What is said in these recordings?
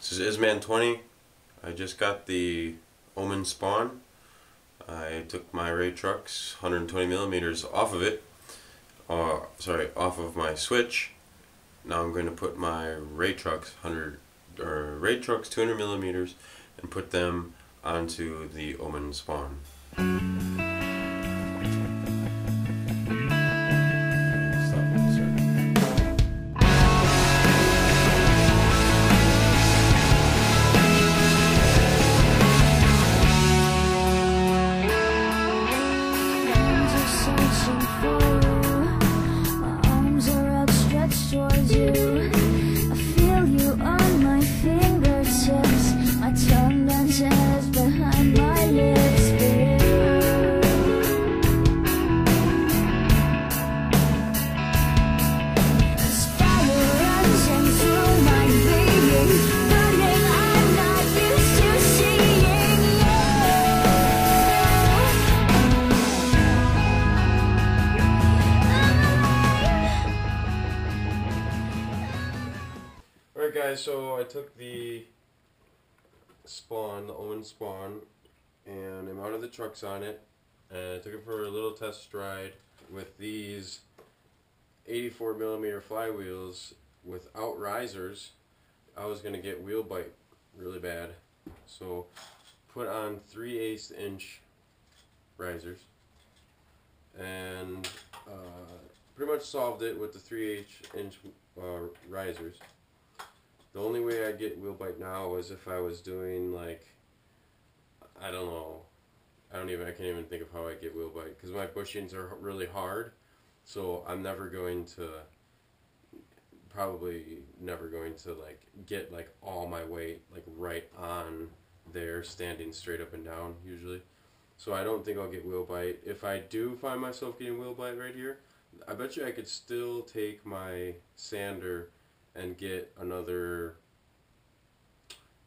This is Isman20. I just got the Omen Spawn. I took my Ray trucks 120mm off of it. Off of my switch. Now I'm going to put my Ray trucks 200mm and put them onto the Omen Spawn. Alright guys, so I took the Spawn, the Omen Spawn, and I mounted the trucks on it, and I took it for a little test ride with these 84mm flywheels without risers. I was going to get wheel bite really bad, so put on 3/8 inch risers, and pretty much solved it with the 3/8 inch risers. The only way I get wheel bite now is if I was doing, like, I don't know, I can't even think of how I get wheel bite, because my bushings are really hard, so I'm probably never going to like get like all my weight like right on there standing straight up and down usually. So I don't think I'll get wheel bite. If I do find myself getting wheel bite right here, I bet you I could still take my sander and get another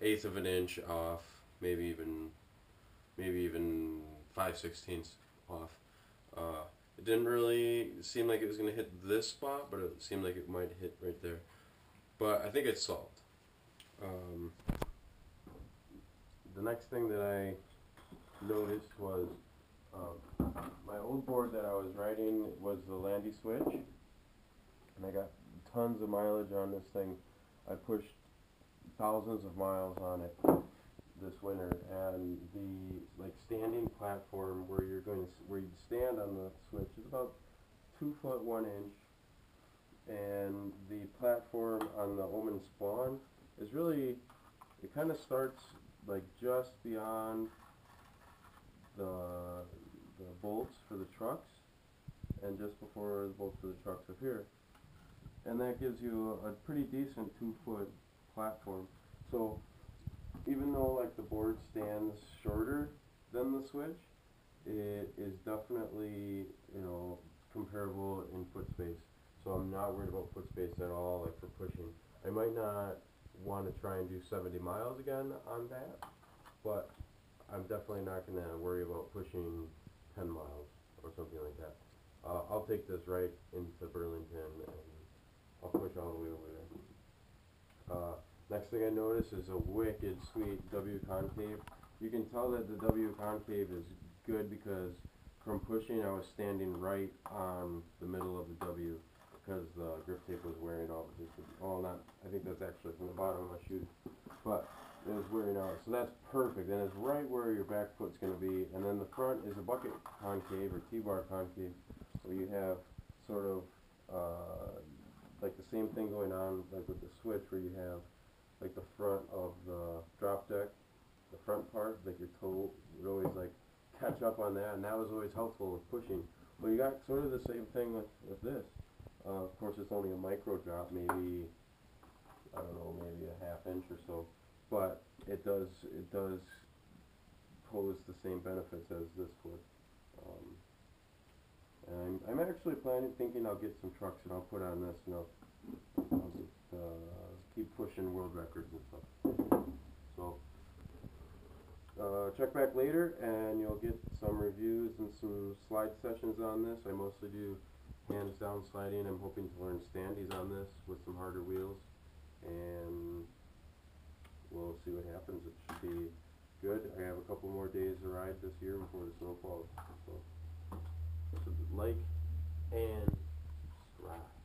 1/8 of an inch off, maybe even 5/16 off. It didn't really seem like it was going to hit this spot, but it seemed like it might hit right there. But I think it's solved. The next thing that I noticed was my old board that I was riding was the Landy switch, and I got tons of mileage on this thing. I pushed thousands of miles on it this winter, and the standing platform where you stand on the switch is about 2 foot 1 inch, and the platform on the Omen Spawn is really, it kind of starts like just beyond the bolts for the trucks, and just before the bolts for the trucks up here. And that gives you a pretty decent 2 foot platform. So even though like the board stands shorter than the switch, it is definitely, you know, comparable in foot space. So I'm not worried about foot space at all, like for pushing. I might not want to try and do 70 miles again on that, but I'm definitely not going to worry about pushing 10 miles or something like that. I'll take this right into Burlington and I'll push all the way over there. Next thing I noticed is a wicked sweet W concave. You can tell that the W concave is good because from pushing I was standing right on the middle of the W because the grip tape was wearing out. I think that's actually from the bottom of my shoe, but it was wearing out. So that's perfect, and it's right where your back foot's going to be. And then the front is a bucket concave or T-bar concave, where you have sort of like the same thing going on like with the switch, where you have like the front of the drop deck, the front part, like your toe would always like catch up on that, and that was always helpful with pushing. Well, you got sort of the same thing with this. Of course, it's only a micro drop, maybe, I don't know, maybe a half inch or so, but it does pose the same benefits as this would. And I'm actually thinking I'll get some trucks and I'll put on this, and I'll just keep pushing world records and stuff. So check back later and you'll get some reviews and some slide sessions on this. I mostly do hands down sliding. I'm hoping to learn standees on this with some harder wheels, and see what happens. It should be good. I have a couple more days to ride this year before the snow falls. So like and subscribe.